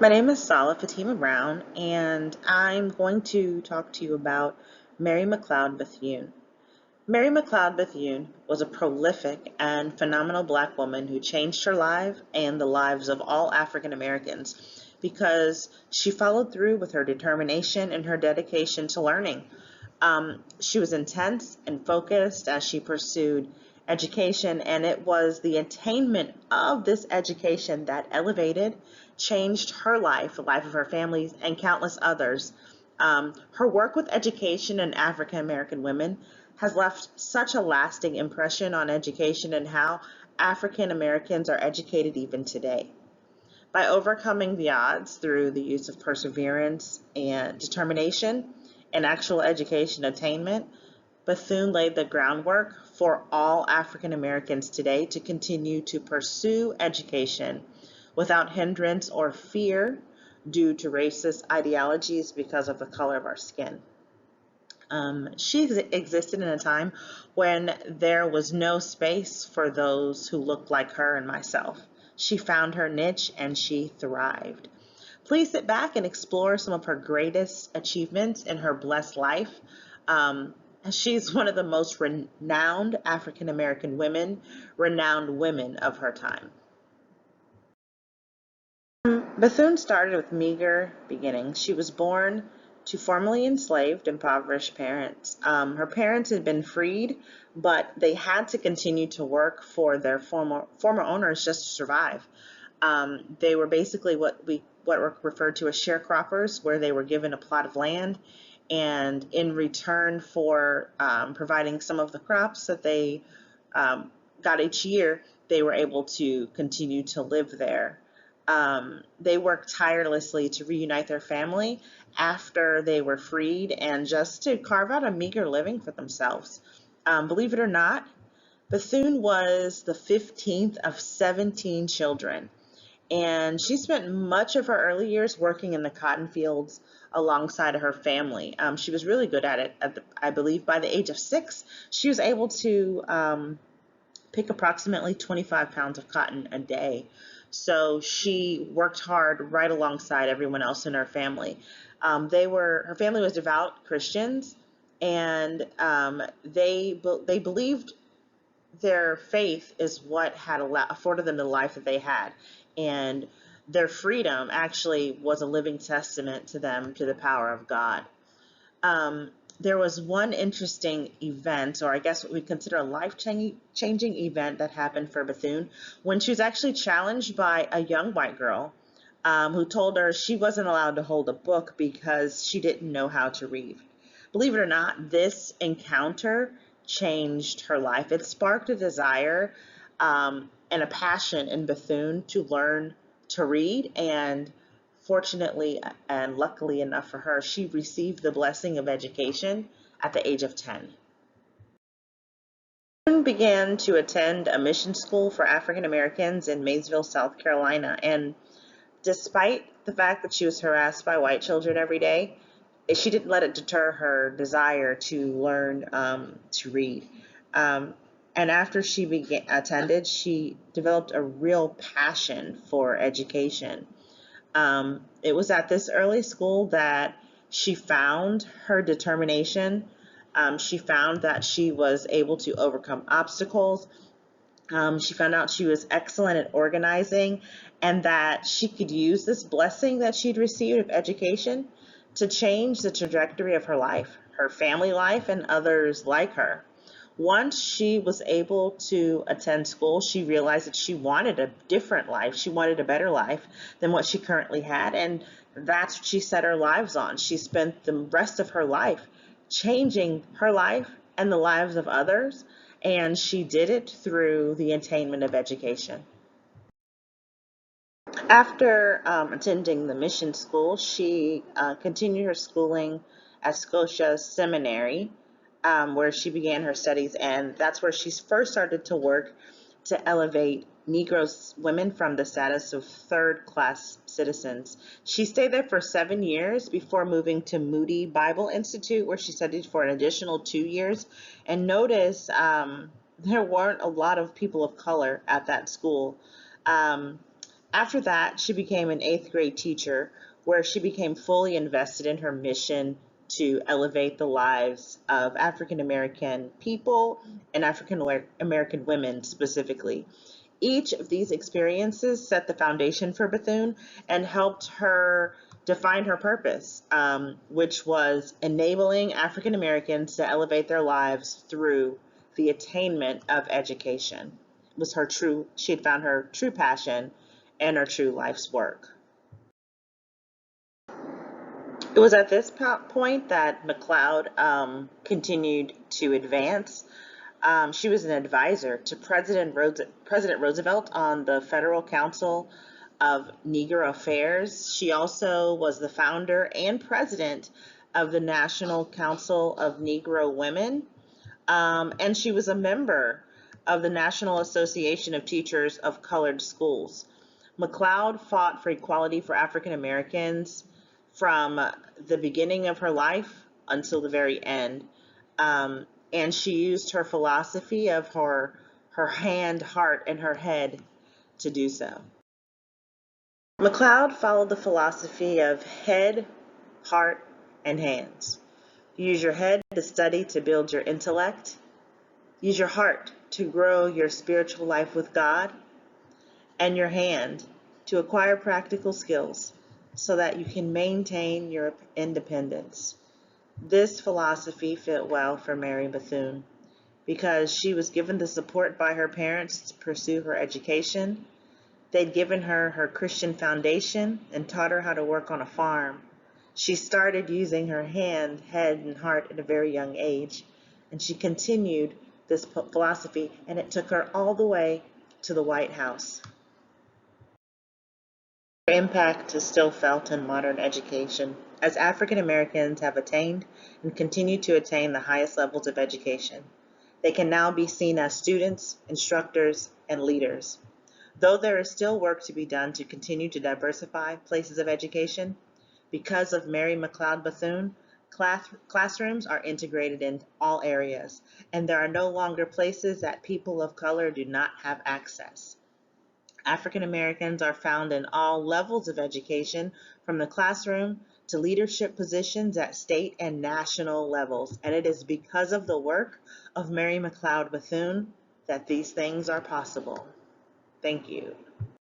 My name is Sala Fatima Brown, and I'm going to talk to you about Mary McLeod Bethune. Mary McLeod Bethune was a prolific and phenomenal black woman who changed her life and the lives of all African Americans because she followed through with her determination and her dedication to learning. She was intense and focused as she pursued education, and it was the attainment of this education that elevated, changed her life, the life of her families, and countless others. Her work with education and African American women has left such a lasting impression on education and how African Americans are educated even today. By overcoming the odds through the use of perseverance and determination and actual education attainment, Bethune laid the groundwork for all African Americans today to continue to pursue education without hindrance or fear due to racist ideologies because of the color of our skin. She existed in a time when there was no space for those who looked like her and myself. She found her niche and she thrived. Please sit back and explore some of her greatest achievements in her blessed life. She's one of the most renowned African American women, renowned women of her time. Bethune started with meager beginnings. She was born to formerly enslaved, impoverished parents. Her parents had been freed, but they had to continue to work for their former owners just to survive. They were basically what were referred to as sharecroppers, where they were given a plot of land, and in return for providing some of the crops that they got each year, they were able to continue to live there. They worked tirelessly to reunite their family after they were freed and just to carve out a meager living for themselves. Believe it or not, Bethune was the 15th of 17 children, and she spent much of her early years working in the cotton fields alongside of her family. She was really good at it. I believe by the age of 6, she was able to pick approximately 25 pounds of cotton a day. So she worked hard right alongside everyone else in her family. Her family was devout Christians, and they believed their faith is what had afforded them the life that they had, and their freedom actually was a living testament to them, to the power of God. There was one interesting event, or I guess what we consider a life-changing event that happened for Bethune when she was actually challenged by a young white girl who told her she wasn't allowed to hold a book because she didn't know how to read. Believe it or not, this encounter changed her life. It sparked a desire and a passion in Bethune to learn to read, and fortunately and luckily enough for her, she received the blessing of education at the age of 10. She began to attend a mission school for African Americans in Maysville, South Carolina, and despite the fact that she was harassed by white children every day, she didn't let it deter her desire to learn to read. Um, and after she attended, she developed a real passion for education. It was at this early school that she found her determination. She found that she was able to overcome obstacles. She found out she was excellent at organizing and that she could use this blessing that she'd received of education to change the trajectory of her life, her family life, and others like her. Once she was able to attend school, she realized that she wanted a different life. She wanted a better life than what she currently had, and that's what she set her lives on. She spent the rest of her life changing her life and the lives of others, and she did it through the attainment of education. After attending the mission school, she continued her schooling at Scotia Seminary, where she began her studies, and that's where she first started to work to elevate Negro women from the status of third-class citizens. She stayed there for 7 years before moving to Moody Bible Institute, where she studied for an additional 2 years. And notice there weren't a lot of people of color at that school. Um, After that, she became an eighth grade teacher where she became fully invested in her mission to elevate the lives of African American people and African American women specifically. Each of these experiences set the foundation for Bethune and helped her define her purpose, which was enabling African Americans to elevate their lives through the attainment of education. It was she had found her true passion and her true life's work. It was at this point that McLeod continued to advance. She was an advisor to President Roosevelt on the Federal Council of Negro Affairs. She also was the founder and president of the National Council of Negro Women, and she was a member of the National Association of Teachers of Colored Schools. McLeod fought for equality for African Americans from the beginning of her life until the very end. And she used her philosophy of her hand, heart, and her head to do so. McLeod followed the philosophy of head, heart, and hands. Use your head to study to build your intellect. Use your heart to grow your spiritual life with God, and your hand to acquire practical skills so that you can maintain your independence. This philosophy fit well for Mary Bethune because she was given the support by her parents to pursue her education. They'd given her her Christian foundation and taught her how to work on a farm. She started using her hand, head, and heart at a very young age, and she continued this philosophy, and it took her all the way to the White House. Her impact is still felt in modern education, as African Americans have attained and continue to attain the highest levels of education. They can now be seen as students, instructors, and leaders. Though there is still work to be done to continue to diversify places of education, because of Mary McLeod Bethune, classrooms are integrated in all areas, and there are no longer places that people of color do not have access. African Americans are found in all levels of education, from the classroom to leadership positions at state and national levels, and it is because of the work of Mary McLeod Bethune that these things are possible. Thank you.